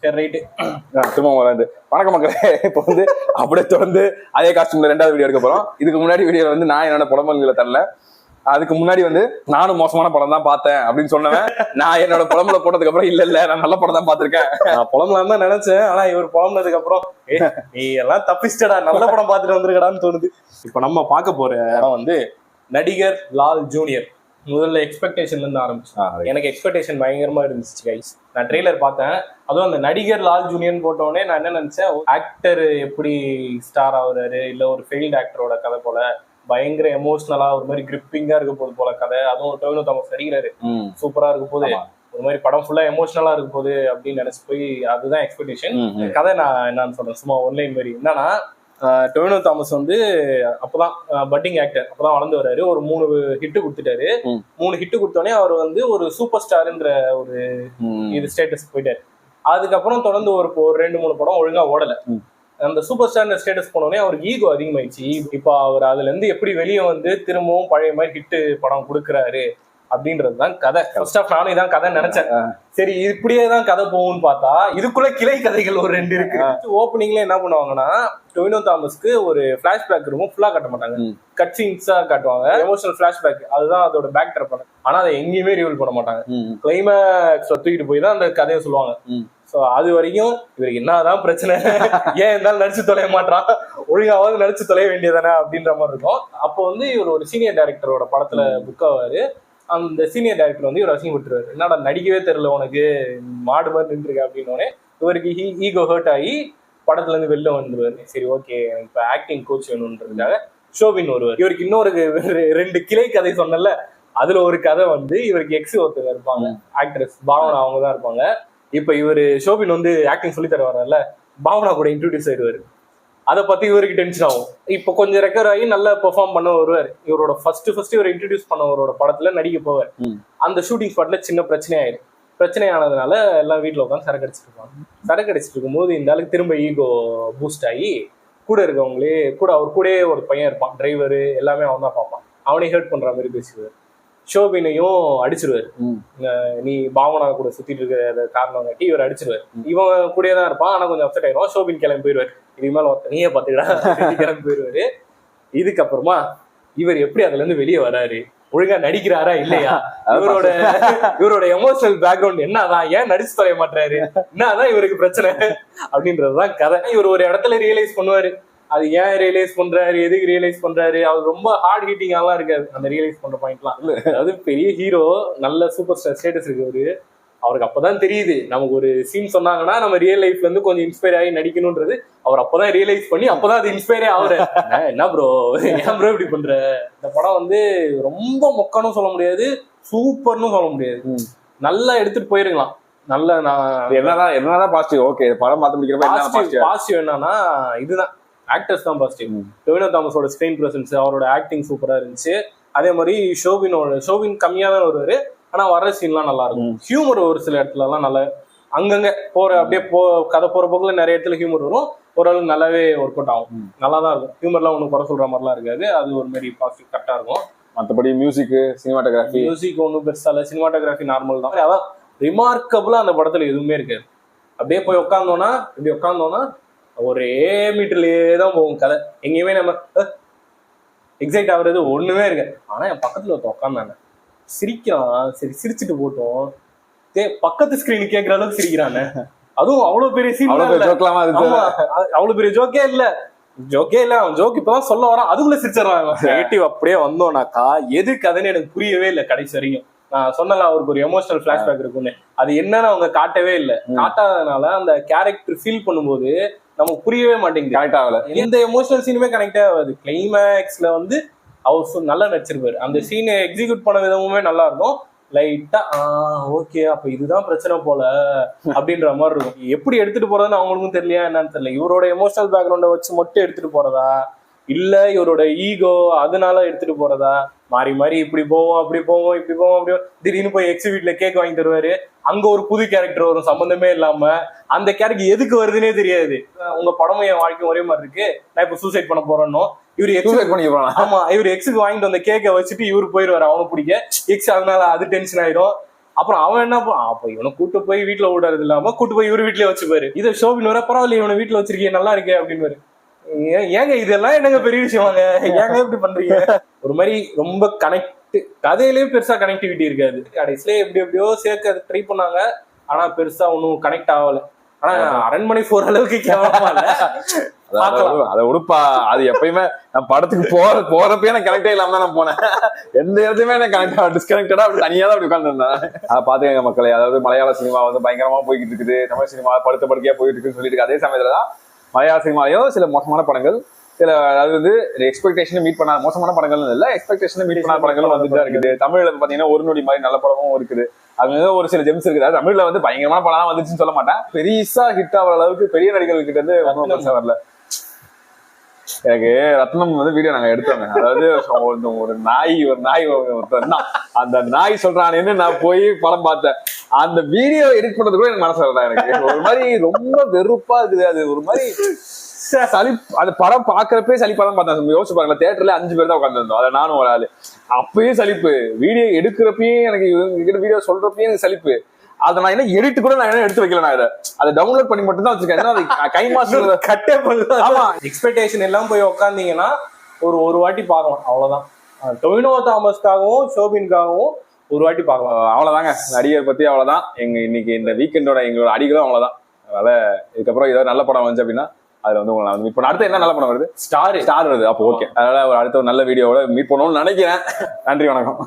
சரி ரைட்டு சும்மா வந்து வணக்கம் மக்களே. இப்போ வந்து அப்படியே தொடர்ந்து அதே காஸ்டியூம்ல 2வது வீடியோ எடுக்க போறோம். இதுக்கு முன்னாடி வீடியோ வந்து நான் என்னோட புலம்பல்களை தரல. அதுக்கு முன்னாடி வந்து நானும் மோசமான படம் தான் பார்த்தேன் அப்படின்னு சொன்னவன் நான் என்னோட புலம்புல போட்டதுக்கு அப்புறம் இல்ல நான் நல்ல படம் தான் பார்த்திருக்கேன். நான் புலம்பலாம் தான் நினைச்சேன். ஆனா இவர் புலம்புனதுக்கு அப்புறம் நீ எல்லாம் தப்பிச்சிட்டடா, நல்ல படம் பார்த்துட்டு வந்துருக்கடான்னு தோணுது. இப்ப நம்ம பார்க்க போற படம் வந்து நடிகர் லால் ஜூனியர். முதல்ல எக்ஸ்பெக்டேஷன்ல இருந்து ஆரம்பிச்சு எனக்கு எக்ஸ்பெக்டேஷன் பயங்கரமா இருந்துச்சு கைஸ். நான் ட்ரெய்லர் பார்த்தேன். அதுவும் அந்த நடிகர் லால் ஜூனியர் போட்டோடனே நான் என்ன நினைச்சேன், ஆக்டர் எப்படி ஸ்டார் ஆகுறாரு, இல்ல ஒரு ஃபெயில்டு ஆக்டரோட கதை போல பயங்கர எமோஷனலா ஒரு மாதிரி கிரிப்பிங்கா இருக்க போது போல கதை. அதுவும் டொவினோ தாமஸ் நடிக்கிறாரு, சூப்பரா இருக்க போது, ஒரு மாதிரி படம் ஃபுல்லா எமோஷனலா இருக்க போகுது அப்படின்னு நினைச்சு போய் அதுதான் எக்ஸ்பெக்டேஷன். கதை நான் என்னன்னு சொல்றேன் சும்மா ஒன்லைன் மாதிரி. என்னன்னா டொவினோ தாமஸ் வந்து அப்பதான் பட்டிங் ஆக்டர், அப்பதான் வளர்ந்து வர்றாரு. ஒரு 3 ஹிட் கொடுத்துட்டாரு. 3 ஹிட் கொடுத்தோடனே அவர் வந்து ஒரு சூப்பர் ஸ்டார்ன்ற ஒரு இது ஸ்டேட்டஸ் போயிட்டாரு. அதுக்கப்புறம் தொடர்ந்து ஒரு 2-3 படம் ஒழுங்கா ஓடல. அந்த சூப்பர் ஸ்டார் ஸ்டேட்டஸ் போனோடனே அவருக்கு ஈகோ அதிகமாயிடுச்சு. இப்போ அவர் அதுல இருந்து எப்படி வெளியே வந்து திரும்பவும் பழைய மாதிரி ஹிட் படம் கொடுக்குறாரு அப்படின்றதுதான் கதை. ஃபர்ஸ்ட் ஆஃப் நானும் இதான் கதை நினைச்சேன். சரி இப்படியே தான் கதை போகும்னு பார்த்தா இதுக்குள்ள கிளை கதைகள் ஒரு 2 இருக்கு. ஓப்பனிங்ல என்ன பண்ணுவாங்கன்னா, டொவினோ தாமஸ்க்கு ஒரு பிளாஷ்பேக் இருக்கும், ஃபுல்லா காட்ட மாட்டாங்க, கட் சீன்ஸா காட்டுவாங்க, எமோஷனல் பிளாஷ்பேக். அதுதான் அதோட பேக் ட்ராப் பண்ண. ஆனா அதை எங்கேயுமே ரிவீல் பண்ண மாட்டாங்க. கிளைமேக்ஸ் தூக்கிட்டு போய் தான் அந்த கதையை சொல்லுவாங்க. சோ அது வரைக்கும் இவருக்கு என்னதான் பிரச்சனை, ஏன் இருந்தாலும் நடிச்சு தொலைய மாட்டான், ஒழுங்காவது நடிச்சு தொலைய வேண்டியதானே அப்படின்ற மாதிரி இருக்கும். அப்போ வந்து இவர் ஒரு சீனியர் டைரக்டரோட படத்துல புக் ஆவாரு. அந்த சீனியர் டைரக்டர் வந்து இவர் அசிங்கப்பட்டுருவாரு. என்னடா நடிக்கவே தெரியல உனக்கு, மாடு மாதிரி நின்றுருக்க அப்படின்னோடனே இவருக்கு ஈகோ ஹர்ட் ஆகி படத்துல இருந்து வெளில வந்துருவாரு. சரி ஓகே இப்ப ஆக்டிங் கோச் வேணும்ன்றதுக்காக ஷோபின் வருவார். இவருக்கு இன்னொரு 2 கிளை கதை சொன்னல, அதுல ஒரு கதை வந்து இவருக்கு எக்ஸ் ஒருத்தர் இருப்பாங்க, ஆக்ட்ரஸ் பாவனா, அவங்க தான் இருப்பாங்க. இப்ப இவரு ஷோபின் வந்து ஆக்டிங் சொல்லி தர வர்றாருல, பாவனா கூட இன்ட்ரோடியூஸ் ஆயிடுவாரு. அதை பத்தி இவருக்கு டென்ஷன் ஆகும். இப்போ கொஞ்சம் ரெக்கவர் ஆகி நல்லா பெர்ஃபார்ம் பண்ண வருவார். இவரோட ஃபர்ஸ்ட் இவர் இன்ட்ரடியூஸ் பண்ணவரோட படத்துல நடிக்க போவார். அந்த ஷூட்டிங் ஸ்பாட்ல சின்ன பிரச்சனை ஆயிடும். பிரச்சனை ஆனதுனால எல்லாம் வீட்டுல உட்காந்து சரக்கு அடிச்சிட்டு இருப்பாங்க. சரக்கு அடிச்சிட்டு இருக்கும்போது இந்த ஆளுக்கு திரும்ப ஈகோ பூஸ்ட் ஆகி கூட இருக்கவங்களே அவர் கூடயே ஒரு பையன் இருப்பான், டிரைவரு, எல்லாமே அவன் தான் பார்ப்பான். அவனே ஹர்ட் பண்ற மாதிரி பேசுவார். ஷோபினையும் அடிச்சிருவாரு. நீ பாவனா கூட சுத்திட்டு இருக்க காரணம் காட்டி இவர் அடிச்சிருவாரு. இவன் கூடயே தான் இருப்பான், ஆனா கொஞ்சம் அப்செட் ஆயிடுவான். ஷோபின் கிளம்பி போயிடுவாரு. இதுக்கு மேல நீயே பாத்துக்கடா கிளம்பி போயிடுவாரு. இதுக்கப்புறமா இவர் எப்படி அதுல இருந்து வெளியே வராரு, ஒழுங்கா நடிக்கிறாரா இல்லையா, இவரோட எமோஷனல் பேக்ரவுண்ட் என்னதான், ஏன் நடிச்சு தொலைய மாட்டாரு, என்னதான் இவருக்கு பிரச்சனை அப்படின்றதுதான் கதை. இவர் ஒரு இடத்துல ரியலைஸ் பண்ணுவாரு. அது ஏன் ரியலைஸ் பண்றாரு, எதுக்கு ரியலைஸ் பண்றாரு, அவர் ரொம்ப ஹார்ட் ஹீட்டிங்காலாம் இருக்காது அந்த ரியலைஸ் பண்ற பாயிண்ட்லாம். அதாவது பெரிய ஹீரோ, நல்ல சூப்பர் ஸ்டார் ஸ்டேட்டஸ் இருக்கு அவருக்கு அப்பதான் தெரியுது, நமக்கு ஒரு சீன் சொன்னாங்கன்னா நம்ம ரியல் லைஃப்ல இருந்து கொஞ்சம் இன்ஸ்பயர் ஆகி நடிக்கணும்ன்றது அவர் அப்பதான் ரியலைஸ் பண்ணி அப்பதான் அது இன்ஸ்பயரே ஆகுற. என்ன ப்ரோ ஏன் ப்ரோ இப்படி பண்ற. இந்த படம் வந்து ரொம்ப மொக்கனும் சொல்ல முடியாது, சூப்பர்னு சொல்ல முடியாது, நல்லா எடுத்துட்டு போயிருக்கலாம். நல்ல நான் என்னதான் பாசிட்டிவ். ஓகே படம் பார்த்து முடிக்கிறப்ப பாசிட்டிவ் என்னன்னா இதுதான், ஆக்டர்ஸ் தான் பாசிட்டிவ். டொவினோ தாமஸோட ஸ்கிரீன் பிரசன்ஸ், அவரோட ஆக்டிங் சூப்பரா இருந்துச்சு. அதே மாதிரி ஷோபின் கம்மியா தான் வருவாரு, ஆனா வர்ற சீன்லாம் நல்லா இருக்கும். ஹியூமர் ஒரு சில இடத்துல எல்லாம் நல்லா அங்கங்க அப்படியே கதை போற போக்குல நிறைய இடத்துல ஹியூமர் வரும். ஓரளவுக்கு நல்லாவே ஒர்க் அவுட் ஆகும், நல்லா தான் இருக்கும். ஹியூமர்லாம் ஒன்றும் குறை சொல்ற மாதிரிலாம் இருக்காது. அது ஒரு மாதிரி பாசிட்டிவ் கரெக்டா இருக்கும். மற்றபடி மியூசிக் ஒன்றும் பெருசா இல்லை, சினிமாட்டோகிராஃபி நார்மல் தான். அதான் ரிமார்க்கபிளா அந்த படத்துல எதுவுமே இருக்காது. அப்படியே போய் உட்காந்தோம்னா ஒரே மீட்டர்லயே தான் போகும் கதை. எங்கேயுமே நம்ம எக்ஸைட் ஆகுறது ஒண்ணுமே இருக்கு. ஆனா என் பக்கத்துல ஒருத்த உட்காந்தாங்க, சிரிக்கிறான். சரி சிரிச்சுட்டு போட்டோம், பக்கத்து ஸ்கிரீன் கேட்கற அளவுக்கு சிரிக்கிறானே. அதுவும் அவ்வளவு பெரிய சீன், அவ்வளவு பெரிய ஜோக்கே இல்ல. அவன் ஜோக் இப்பதான் சொல்ல வரான், அதுக்குள்ள சிரிச்சிடறாங்க. நெகட்டிவ் அப்படியே வந்தோம்னாக்கா எது கதைன்னு எனக்கு புரியவே இல்லை கடைசி வரைக்கும். நான் சொன்னல அவருக்கு ஒரு எமோஷனல் பிளாஷ்பேக் இருக்குன்னு, அது என்னன்னு அவங்க காட்டவே இல்லை. காட்டாததுனால அந்த கேரக்டர் ஃபீல் பண்ணும்போது நமக்கு புரியவே மாட்டேங்குது, கனெக்ட் ஆகல. எந்த எமோஷனல் சீனுமே கனெக்டே ஆகாது. கிளைமேக்ஸ்ல வந்து அவர் நல்லா நடிச்சிருப்பாரு. அந்த சீனை எக்ஸிக்யூட் பண்ண விதமுமே நல்லா இருக்கும். லைட்டா ஓகே அப்ப இதுதான் பிரச்சனை போல அப்படின்ற மாதிரி இருக்கும். எப்படி எடுத்துட்டு போறதுன்னு அவங்களுக்கும் தெரியலையா என்னன்னு தெரியல. இவரோட எமோஷனல் பேக்ரவுண்டை வச்சு மட்டும் எடுத்துட்டு போறதா, இல்ல இவரோட ஈகோ அதனால எடுத்துட்டு போறதா, மாறி மாறி இப்படி போவோம் அப்படி போவோம் இப்படி போவோம் அப்படி திடீர்னு போய் எக்ஸ் வீட்ல கேக் வாங்கி தருவாரு. அங்க ஒரு புது கேரக்டர் வரும் சம்பந்தமே இல்லாம, அந்த கேரக்டர் எதுக்கு வருதுன்னே தெரியாது. உங்க படமும் என் வாழ்க்கையும் ஒரே மாதிரி இருக்கு, நான் இப்ப சூசைட் பண்ண போறேன்னோ, இவரு எக்ஸுக்கு வாங்கிட்டு வந்த கேக்கை வச்சுட்டு இவரு போயிடுவாரு அவனை பிடிக்க. எக்ஸ் அதனால அது டென்ஷன் ஆயிடும். அப்புறம் அவன் என்ன அப்ப இவனை கூட்டு போய் வீட்டுல விடுறது இல்லாம கூட்டு போய் இவரு வீட்லயே வச்சுப்பாரு. இதை ஷோபின் வர பரவாயில்ல இவனை வீட்டுல வச்சிருக்கீங்க நல்லா இருக்கே அப்படின்னு. ஏங்க இதெல்லாம் என்னங்க பெரிய விஷயமாங்க, ஏங்க இப்படி பண்றீங்க? ஒரு மாதிரி ரொம்ப கனெக்ட், கதையிலேயே பெருசா கனெக்டிவிட்டி இருக்காது. கடைசியிலே எப்படி எப்படியோ சேர்க்க ட்ரை பண்ணாங்க, ஆனா பெருசா ஒன்னும் கனெக்ட் ஆகல. ஆனா அரண்மனை 4 அளவுக்கு கேவலமா இல்ல. அத உடுப்பா, அது எப்பயுமே நான் படத்துக்கு போறப்பயே நான் கனெக்டே இல்லாம தான் நான் போனேன். எந்த இடத்துலயுமே நான் கனெக்ட் டிஸ்கனெக்டடா அப்படி தனியா தான் அப்படி உட்கார்ந்துருந்தேன். அதை பாத்துக்கங்க மக்களே. அதாவது மலையாள சினிமா வந்து பயங்கரமா போய்கிட்டு இருக்குது, தமிழ் சினிமா படுத்த படுக்கையா போயிட்டு இருக்குன்னு சொல்லிட்டு இருக்கு. அதே சமயத்துலதான் மலையாள சினிமாலையும் சில மோசமான படங்கள், சில அதாவது எக்ஸ்பெக்டேஷன் மீட் பண்ண மோசமான படங்கள் இல்ல, எக்ஸ்பெக்டேஷன் மீட் பண்ண படங்களும் வந்துட்டு தான் இருக்குது. தமிழ்ல பாத்தீங்கன்னா ஒரு நொடி மாதிரி நல்ல படமும் இருக்குது. அங்க ஒரு சில ஜெம்ஸ் இருக்குது. தமிழ்ல வந்து பயங்கரமான படம் வந்துச்சுன்னு சொல்ல மாட்டேன், பெரிசா ஹிட் ஆகிற அளவுக்கு பெரிய நடிகர்கள் கிட்ட இருந்து ஒன்றும் பெருசா வரல. எனக்கு ரத்னம் வந்து வீடியோ நாங்க எடுத்தோங்க. அதாவது ஒரு நாய் அந்த நாய் சொல்றானேன்னு நான் போய் படம் பார்த்தேன். அந்த வீடியோ எடிட் பண்றது கூட எனக்கு மனசு வரல. எனக்கு ஒரு மாதிரி ரொம்ப வெறுப்பா இருக்குது. அது ஒரு மாதிரி அது படம் பாக்குறப்பே சலிப்பா தான் பார்த்தேன். யோசிச்சு பாருங்களேன், தியேட்டர்ல 5 பேர் தான் உட்காந்துருந்தோம், அதை நானும் ஒரு ஆளு. அப்பயும் சலிப்பு, வீடியோ எடுக்கிறப்பயும் எனக்கு வீடியோ சொல்றப்பயும் எனக்கு சலிப்பு. அதை நான் என்ன எடிட் கூட நான் என்ன எடுத்து வைக்கல, நான் அதை டவுன்லோட் பண்ணி மட்டும் தான் வச்சிருக்கேன். கை மாசம் கட்டே பண்ணல. ஆமா, எக்ஸ்பெக்டேஷன் எல்லாம் போய் உட்காந்தீங்கன்னா ஒரு வாட்டி பார்க்கலாம், அவ்வளவுதான். டொவினோ தாமஸ்க்காகவும் ஷோபின்காகவும் ஒரு வாட்டி பார்க்கலாம், அவ்வளவுதாங்க. நடிகர் பத்தி அவ்வளவுதான். இன்னைக்கு இந்த வீக்கெண்டோட எங்களோட அடிகளும் அவ்வளவுதான். அதனால இதுக்கப்புறம் ஏதாவது நல்ல படம் வந்துச்சு அப்படின்னா அதுல வந்து உங்களை மீட் பண்ண. அடுத்து என்ன நல்ல படம் வருது? ஸ்டார் வருது. அப்போ ஓகே. அதனால அடுத்த ஒரு நல்ல வீடியோவோட மீட் பண்ணணும்னு நினைக்கிறேன். நன்றி, வணக்கம்.